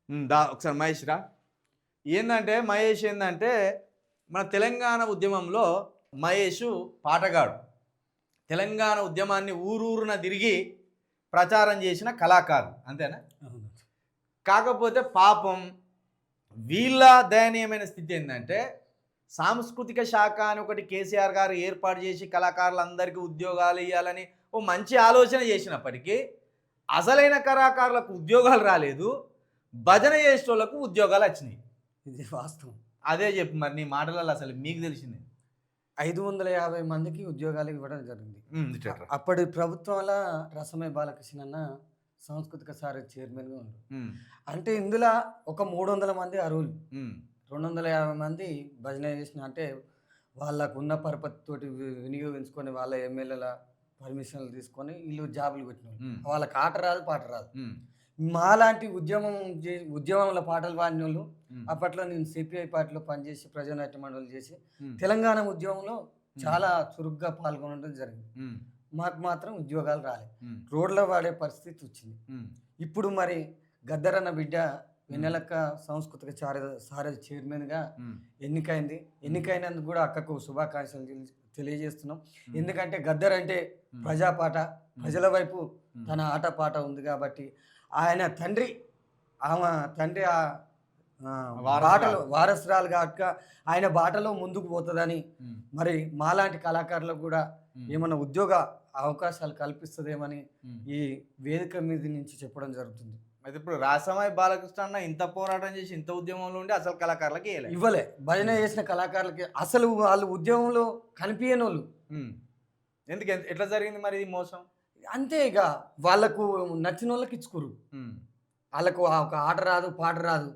దా ఒకసారి మహేష్ రా. ఏందంటే మహేష్ ఏందంటే మన తెలంగాణ ఉద్యమంలో మహేష్ పాటగాడు. తెలంగాణ ఉద్యమాన్ని ఊరూరున తిరిగి ప్రచారం చేసిన కళాకారులు అంతేనా? అవును. కాకపోతే పాపం వీళ్ళ దయనీయమైన స్థితి ఏంటంటే సాంస్కృతిక శాఖ అని ఒకటి కేసీఆర్ గారు ఏర్పాటు చేసి కళాకారులందరికీ ఉద్యోగాలు ఇవ్వాలని ఓ మంచి ఆలోచన చేసినప్పటికీ అసలైన కళాకారులకు ఉద్యోగాలు రాలేదు, భజన చేసేటోళ్ళకు ఉద్యోగాలు వచ్చినాయి. ఇది వాస్తవం. అదే చెప్పు మరి నీ మాటలలో అసలు మీకు తెలిసింది. 550 మందికి ఉద్యోగాలు ఇవ్వడం జరిగింది. అప్పటి ప్రభుత్వాల రసమయ బాలకృష్ణ అన్న సాంస్కృతిక సారథి చైర్మన్గా ఉండు. అంటే ఇందులో ఒక 300 మంది అర్హులు, 250 మంది భజన చేసిన, అంటే వాళ్ళకు ఉన్న పరపతితోటి వినియోగించుకొని వాళ్ళ ఎమ్మెల్యేల పర్మిషన్లు తీసుకొని వీళ్ళు జాబులు పెట్టిన వాళ్ళకి ఆట రాదు పాట రాదు. మాలాంటి ఉద్యమంలో పాటలు పాడిన వాళ్ళు, అప్పట్లో నేను సిపిఐ పార్టీలో పనిచేసి ప్రజానాట్య మండలి చేసి తెలంగాణ ఉద్యమంలో చాలా చురుగ్గా పాల్గొనడం జరిగింది. మాకు మాత్రం ఉద్యోగాలు రాలేదు, రోడ్లో వాడే పరిస్థితి వచ్చింది. ఇప్పుడు మరి గద్దరన్న బిడ్డ వెన్నెలక్క సాంస్కృతిక సారథి చైర్మన్గా ఎన్నికైంది. ఎన్నికైనందుకు కూడా అక్కకు శుభాకాంక్షలు తెలియజేస్తున్నాం. ఎందుకంటే గద్దర్ అంటే ప్రజాపాట, ప్రజల వైపు తన ఆట పాట ఉంది కాబట్టి ఆయన తండ్రి, ఆమె తండ్రి బాటలో వారసురాలు కాక ఆయన బాటలో ముందుకు పోతుందని మరి మాలాంటి కళాకారులకు కూడా ఏమన్నా ఉద్యోగ అవకాశాలు కల్పిస్తుందేమని ఈ వేదిక మీద నుంచి చెప్పడం జరుగుతుంది. అయితే ఇప్పుడు రాసమయ బాలకృష్ణ అన్న ఇంత పోరాటం చేసి ఇంత ఉద్యమంలో ఉండి అసలు కళాకారులకి ఇవ్వలే. భజన చేసిన కళాకారులకి అసలు వాళ్ళు ఉద్యమంలో కనిపించని వాళ్ళు. ఎందుకు ఎట్లా జరిగింది మరి ఇది మోసం? అంతే, ఇక వాళ్ళకు నచ్చిన వాళ్ళకి ఇచ్చుకోరు. వాళ్ళకు ఒక ఆట రాదు పాట రాదు.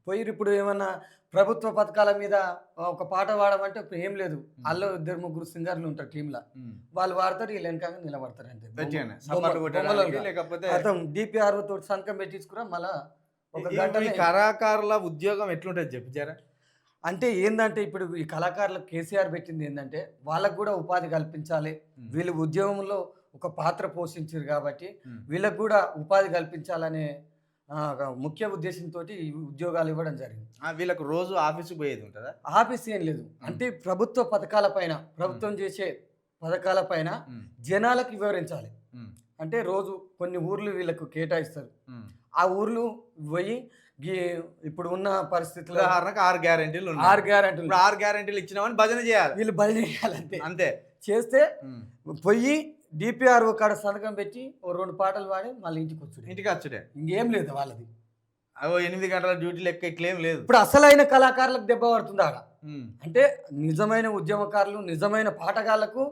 పోయి ఇప్పుడు ఏమన్నా ప్రభుత్వ పథకాల మీద ఒక పాట పాడమంటే ఏం లేదు, వాళ్ళు 2-3 సింగర్లు ఉంటారు టీంలో, వాళ్ళు వాడతారు, వీళ్ళు వెనకాల నిలబడతారు. అంతే, అర్థం డిపిఆర్ తోటి సంతకం పెట్టించుకురా మళ్ళా ఒక గంట. కళాకారుల ఉద్యోగం ఎట్లుంటుంది చెప్పారా? అంటే ఏంటంటే ఇప్పుడు ఈ కళాకారులకు కేసీఆర్ పెట్టింది ఏంటంటే వాళ్ళకు కూడా ఉపాధి కల్పించాలి, వీళ్ళు ఉద్యమంలో ఒక పాత్ర పోషించారు కాబట్టి వీళ్ళకు కూడా ఉపాధి కల్పించాలనే ముఖ్య ఉద్దేశంతో ఉద్యోగాలు ఇవ్వడం జరిగింది. వీళ్ళకు రోజు ఆఫీసుకు పోయేది ఉంటుందా? ఆఫీస్ ఏం లేదు, అంటే ప్రభుత్వ పథకాల పైన, ప్రభుత్వం చేసే పథకాల పైన జనాలకు వివరించాలి. అంటే రోజు కొన్ని ఊర్లు వీళ్ళకు కేటాయిస్తారు, ఆ ఊర్లు పోయి ఇప్పుడు ఉన్న పరిస్థితుల్లో 6 గ్యారెంటీలు 6 గ్యారెంటీలు ఇచ్చినామని భజన చేయాలి, వీళ్ళు భజన చేయాలి. అంతే అంతే చేస్తే పోయి డిపిఆర్ఓ కాడ సంతకం పెట్టి ఓ 2 పాటలు పాడి మళ్ళీ ఇంటికి వచ్చుడే, ఇంకేం లేదు వాళ్ళది. 8 గంటల డ్యూటీ లెక్క ఇట్లేం లేదు. ఇప్పుడు అసలైన కళాకారులకు దెబ్బ పడుతుంది ఆడ. అంటే నిజమైన ఉద్యమకారులు, నిజమైన పాటగాళ్లకు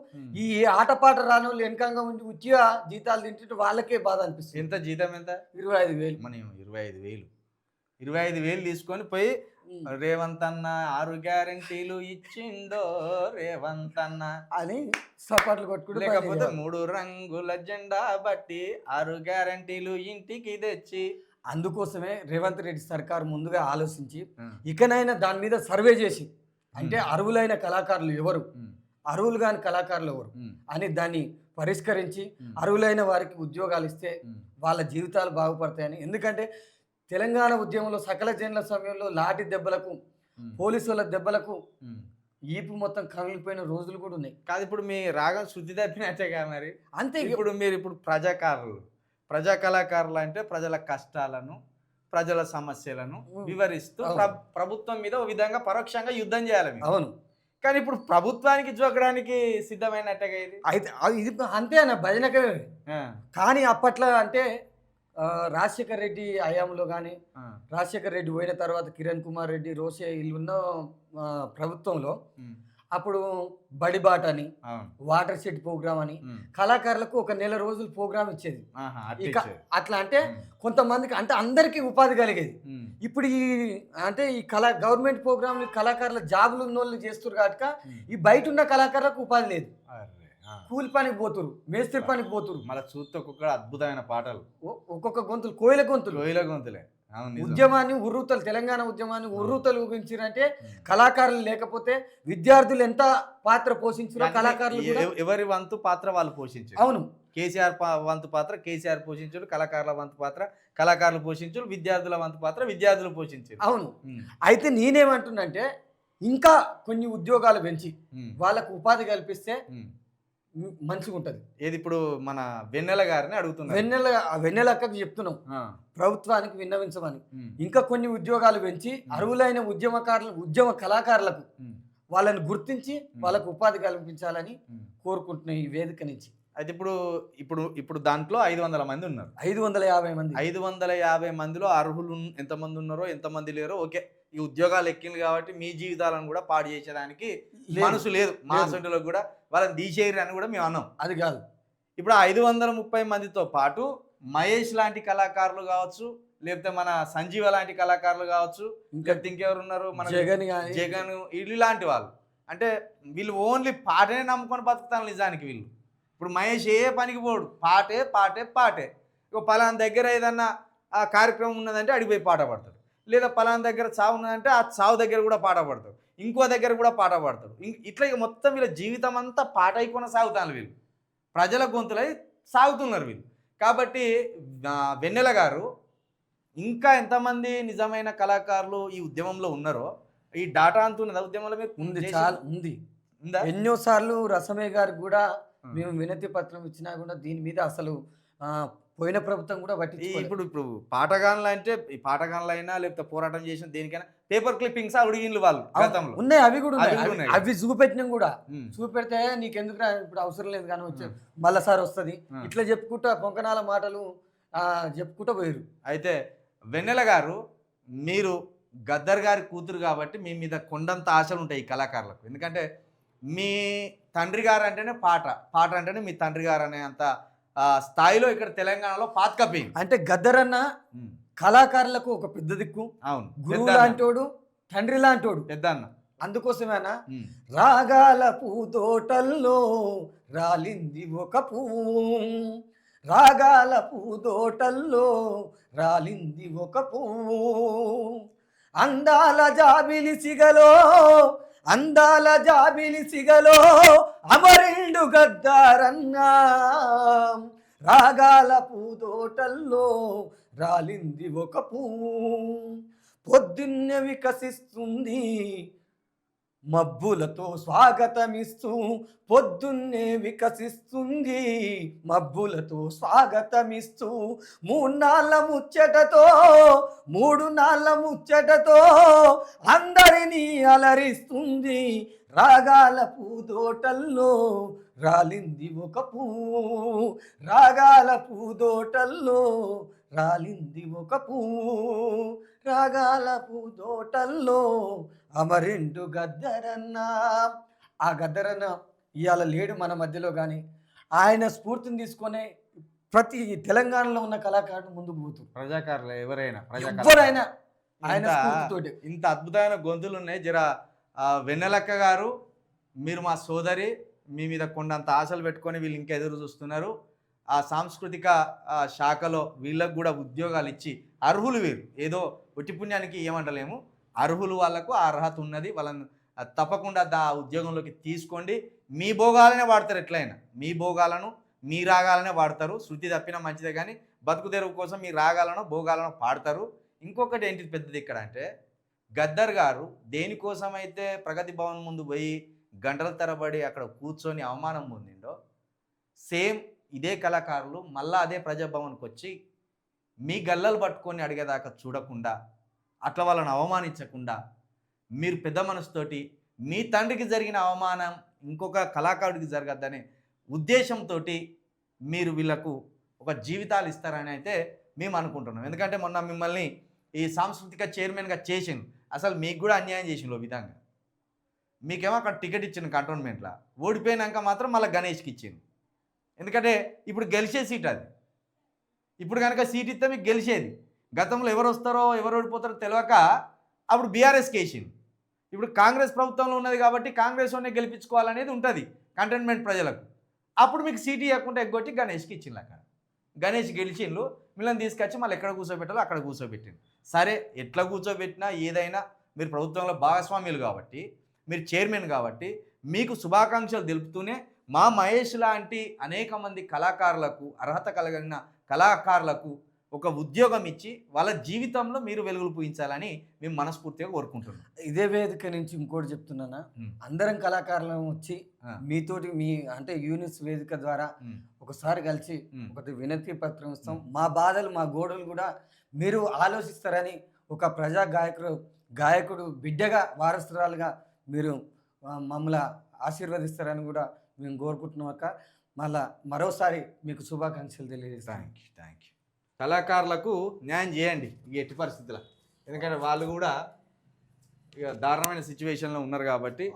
ఈ ఆటపాట రాని వాళ్ళు వెనకంగా ఉండి ఉచిత జీతాలు తింటుంటే వాళ్ళకే బాధ అనిపిస్తుంది. ఎంత జీతం? ఎంత? 25,000. మనం 25,000 తీసుకొని పోయి రేవంత్ అన్న 6 గ్యారెంటీలు ఇచ్చిండో రేవంత్ అన్న అని సపాట్లు కొట్టుకుంటూ, లేకపోతే 3 రంగుల జెండా బట్టి 6 గ్యారెంటీలు ఇంటికి తెచ్చి. అందుకోసమే రేవంత్ రెడ్డి సర్కారు ముందుగా ఆలోచించి ఇకనైనా దాని మీద సర్వే చేసి, అంటే అర్హులైన కళాకారులు ఎవరు, అర్హులు కాని కళాకారులు ఎవరు అని దాన్ని పరిష్కరించి అర్హులైన వారికి ఉద్యోగాలు ఇస్తే వాళ్ళ జీవితాలు బాగుపడతాయని. ఎందుకంటే తెలంగాణ ఉద్యమంలో సకల జనుల సమయంలో లాఠీ దెబ్బలకు, పోలీసుల దెబ్బలకు ఈపు మొత్తం కమిలిపోయిన రోజులు కూడా ఉన్నాయి. కాదు, ఇప్పుడు మీ రాగం శుద్ధి తప్పినట్టేగా మరి. అంతే, ఇప్పుడు మీరు ఇప్పుడు ప్రజా కళాకారులు అంటే ప్రజల కష్టాలను, ప్రజల సమస్యలను వివరిస్తూ ప్రభుత్వం మీద ఒక విధంగా పరోక్షంగా యుద్ధం చేయాలి. అవును, కానీ ఇప్పుడు ప్రభుత్వానికి జోకడానికి సిద్ధమైనట్టుగా ఇది. అయితే ఇది అంతే అన్న భజనకే. కానీ అప్పట్లో అంటే రాజశేఖర్ రెడ్డి హయాంలో కానీ, రాజశేఖర్ రెడ్డి పోయిన తర్వాత కిరణ్ కుమార్ రెడ్డి, రోషే వీళ్ళున్న ప్రభుత్వంలో అప్పుడు బడిబాట అని, వాటర్ షెడ్ ప్రోగ్రామ్ అని కళాకారులకు ఒక నెల రోజులు ప్రోగ్రామ్ ఇచ్చేది. ఇక అట్లా అంటే కొంతమందికి, అంటే అందరికీ ఉపాధి కలిగేది. ఇప్పుడు ఈ అంటే ఈ గవర్నమెంట్ ప్రోగ్రాంలు కళాకారుల జాబులు ఉన్న వాళ్ళు చేస్తారు కాబట్టి ఈ బయట ఉన్న కళాకారులకు ఉపాధి లేదు. కూలి పనికి పోతురు, మేస్త్రి పనికి పోతురు. మళ్ళీ చూస్తే ఒక్కొక్క అద్భుతమైన పాటలు, ఒక్కొక్క గొంతులు కోయిల గొంతులే. ఉద్యమాన్ని ఉర్రూతలు, తెలంగాణ ఉద్యమాన్ని ఉర్రూతలు ఊగించారంటే కళాకారులు లేకపోతే విద్యార్థులు ఎంత పాత్ర పోషించారో కళాకారులు ఎవరి వంతు పాత్ర వాళ్ళు పోషించారు. అవును, కేసీఆర్ వంతు పాత్ర కేసీఆర్ పోషించారు, కళాకారుల వంతు పాత్ర కళాకారులు పోషించారు, విద్యార్థుల వంతు పాత్ర విద్యార్థులు పోషించారు. అవును. అయితే నేనేమంటున్నంటే ఇంకా కొన్ని ఉద్యోగాలు పెంచి వాళ్ళకు ఉపాధి కల్పిస్తే మంచిగా ఉంటుంది. ఏది ఇప్పుడు మన వెన్నెల గారిని అడుగుతున్నారు. వెన్నెల అక్కకి చెప్తున్నాం, ప్రభుత్వానికి విన్నవించమని ఇంకా కొన్ని ఉద్యోగాలు పెంచి అర్హులైన ఉద్యమ కళాకారులకు వాళ్ళని గుర్తించి వాళ్ళకు ఉపాధి కల్పించాలని కోరుకుంటున్నాం ఈ వేదిక నుంచి. అయితే ఇప్పుడు దాంట్లో 500 మంది ఉన్నారు. 550 మంది. 550 మందిలో అర్హులు ఎంతమంది ఉన్నారో ఎంతమంది లేరో ఓకే, ఈ ఉద్యోగాలు ఎక్కింది కాబట్టి మీ జీవితాలను కూడా పాడు చేసేదానికి మనసు లేదు. మా సొంతలకు కూడా వాళ్ళని తీసేయరు అని కూడా మేము అన్నాం. అది కాదు. ఇప్పుడు 530 మందితో పాటు మహేష్ లాంటి కళాకారులు కావచ్చు, లేకపోతే మన సంజీవ లాంటి కళాకారులు కావచ్చు, ఇంకా ఇంకెవరు ఉన్నారు, మన జగన్ ఇలాంటి వాళ్ళు. అంటే వీళ్ళు ఓన్లీ పాటనే నమ్ముకొని బతుకుతాను నిజానికి. వీళ్ళు ఇప్పుడు మహేష్ ఏ పనికి పోడు, పాటే పాటే పాటే. ఇక పలానా దగ్గర ఏదన్నా ఆ కార్యక్రమం ఉన్నదంటే అడిగిపోయి పాట పాడతాడు, లేదా పలానా దగ్గర చావు ఉన్నదంటే ఆ చావు దగ్గర కూడా పాట పాడతాడు, ఇంకో దగ్గర కూడా పాట పాడతాడు. ఇట్లా ఇక మొత్తం వీళ్ళ జీవితం అంతా పాట అయిపోయిన సాగుతాను. వీళ్ళు ప్రజల గొంతులై సాగుతున్నారు వీళ్ళు. కాబట్టి వెన్నెల గారు ఇంకా ఎంతమంది నిజమైన కళాకారులు ఈ ఉద్యమంలో ఉన్నారో ఈ డాటా అంతున్నదా ఉద్యమంలో? మీరు ఉంది, చాలా ఉంది. ఎన్నోసార్లు రసమే గారికి కూడా మేము వినతి పత్రం ఇచ్చినా కూడా దీని మీద అసలు పోయిన ప్రభుత్వం కూడా పట్టించుకోలేదు. ఇప్పుడు పాటగాన్లు అంటే ఈ పాటగాన్లు అయినా లేకపోతే పోరాటం చేసిన దేనికైనా పేపర్ క్లిప్పింగ్స్ అడిగిన్లు వాళ్ళు గతంలో ఉన్నాయి. అవి కూడా ఉన్నాయి. అవి చూపెట్టినాం కూడా. చూపెడితే నీకెందుకు ఇప్పుడు అవసరం లేదు కానీ వచ్చారు మళ్ళా సార్ వస్తుంది ఇట్లా చెప్పుకుంటా పొంకనాల మాటలు చెప్పుకుంటూ పోయారు. అయితే వెన్నెల గారు, మీరు గద్దర్ గారి కూతురు కాబట్టి మీ మీద కొండంత ఆశలు ఉంటాయి ఈ కళాకారులకు. ఎందుకంటే మీ తండ్రి గారు అంటేనే పాట అంటేనే మీ తండ్రి గారు అనే అంత స్థాయిలో ఇక్కడ తెలంగాణలో పాతకపోయింది. అంటే గద్దర్ అన్న కళాకారులకు ఒక పెద్ద దిక్కు. అవును, గురువు లాంటోడు, తండ్రి లాంటోడు, పెద్ద అన్న. అందుకోసమేనా రాగాల పూతోటల్లో రాలింది ఒక పువ్వు, రాగాల పూతోటల్లో రాలింది ఒక పువ్వు, అందాల జాబిలి సిగలో అమరిండు గద్దారన్నా, రాగాల పూతోటల్లో రాలింది ఒక పువ్వు, పొద్దున్నే వికసిస్తుంది మబ్బులతో స్వాగతమిస్తూ, పొద్దున్నే వికసిస్తుంది మబ్బులతో స్వాగతమిస్తూ, 3 నాళ్ళ ముచ్చటతో అందరినీ అలరిస్తుంది, రాగాల పూతోటల్లో రాలింది ఒక పువ్వు, రాగాల పూతోటల్లో రాలింది ఒక పువ్వు, రాగాల పూతోటల్లో అమరిండు గద్దరన్నా. ఆ గద్దరన్న ఇవాళ లేడు మన మధ్యలో, కానీ ఆయన స్ఫూర్తిని తీసుకొని ప్రతి తెలంగాణలో ఉన్న కళాకారుడు ముందుకు పోతుంది. ప్రజాకారులు ఎవరైనా ఆయన స్ఫూర్తితోటి ఇంత అద్భుతమైన గొంతులు ఉన్నాయి. జర వెన్నెలక్క గారు, మీరు మా సోదరి, మీ మీద కొండంత ఆశలు పెట్టుకొని వీళ్ళు ఇంకా ఎదురు చూస్తున్నారు. ఆ సాంస్కృతిక శాఖలో వీళ్ళకు కూడా ఉద్యోగాలు ఇచ్చి అర్హులు, వీరు ఏదో ఒట్టి పుణ్యానికి ఏమంటలేము, అర్హులు వాళ్ళకు ఆ అర్హత ఉన్నది, వాళ్ళని తప్పకుండా ఆ ఉద్యోగంలోకి తీసుకోండి. మీ భోగాలనే వాడతారు, ఎట్లయినా మీ భోగాలను మీ రాగాలనే వాడతారు. శృతి తప్పినా మంచిదే, కానీ బతుకు తెరువు కోసం మీ రాగాలను భోగాలను పాడతారు. ఇంకొకటి ఏంటి పెద్దది ఇక్కడ అంటే, గద్దర్ గారు దేనికోసమైతే ప్రగతి భవన్ ముందు పోయి గంటల తరబడి అక్కడ కూర్చొని అవమానం పొందిండో, సేమ్ ఇదే కళాకారులు మళ్ళా అదే ప్రజాభవన్కి వచ్చి మీ గల్లలు పట్టుకొని అడిగేదాకా చూడకుండా, అట్లా వాళ్ళని అవమానించకుండా, మీరు పెద్ద మనసుతోటి మీ తండ్రికి జరిగిన అవమానం ఇంకొక కళాకారుడికి జరగద్దనే ఉద్దేశంతో మీరు వీళ్ళకు ఒక జీవితాలు ఇస్తారని అయితే మేము అనుకుంటున్నాం. ఎందుకంటే మొన్న మిమ్మల్ని ఈ సాంస్కృతిక చైర్మన్గా చేసిండు, అసలు మీకు కూడా అన్యాయం చేసిండు విధంగా. మీకేమో అక్కడ టికెట్ ఇచ్చిండు కంటోన్మెంట్లో, ఓడిపోయినాక మాత్రం మళ్ళీ గణేష్కి ఇచ్చిండు. ఎందుకంటే ఇప్పుడు గెలిచే సీట్ అది. ఇప్పుడు కనుక సీట్ ఇస్తే మీకు గెలిచేది. గతంలో ఎవరు వస్తారో ఎవరు ఓడిపోతారో తెలియక అప్పుడు బీఆర్ఎస్కి వేసిండు. ఇప్పుడు కాంగ్రెస్ ప్రభుత్వంలో ఉన్నది కాబట్టి కాంగ్రెస్లోనే గెలిపించుకోవాలనేది ఉంటుంది కంటోన్మెంట్ ప్రజలకు. అప్పుడు మీకు సీట్ ఇవ్వకుండా ఎగ్గొట్టి గణేష్కి ఇచ్చిండు. అక్కడ గణేష్ గెలిచిండ్రు, మిమ్మల్ని తీసుకొచ్చి మళ్ళీ ఎక్కడ కూర్చోబెట్టాలో అక్కడ కూర్చోబెట్టిండు. సరే, ఎట్లా కూర్చోబెట్టినా ఏదైనా మీరు ప్రభుత్వంలో భాగస్వామ్యులు కాబట్టి, మీరు చైర్మన్ కాబట్టి మీకు శుభాకాంక్షలు తెలుపుతూనే మా మహేష్ లాంటి అనేక మంది కళాకారులకు, అర్హత కలిగిన కళాకారులకు ఒక ఉద్యోగం ఇచ్చి వాళ్ళ జీవితంలో మీరు వెలుగులు పూయించాలని మేము మనస్ఫూర్తిగా కోరుకుంటున్నాం. ఇదే వేదిక నుంచి ఇంకోటి చెప్తున్నానా, ఉమ్, అందరం కళాకారులం వచ్చి ఆ, మీతోటి మీ అంటే యూనిస్ వేదిక ద్వారా ఉమ్, ఒకసారి కలిసి ఉమ్, ఒకటి వినతి పత్రం ఇస్తాం. మా బాధలు మా గోడలు కూడా మీరు ఆలోచిస్తారని, ఒక ప్రజా గాయకుడు బిడ్డగా వారసురాలుగా మీరు మమ్మల్ని ఆశీర్వదిస్తారని కూడా మేము కోరుకుంటున్నాం అక్క. మరోసారి మీకు శుభాకాంక్షలు తెలియజేస్తాను. Thank you. కళాకారులకు న్యాయం చేయండి ఇక ఎట్టి పరిస్థితుల్లో, ఎందుకంటే వాళ్ళు కూడా ఇక దారుణమైన సిచ్యువేషన్లో ఉన్నారు కాబట్టి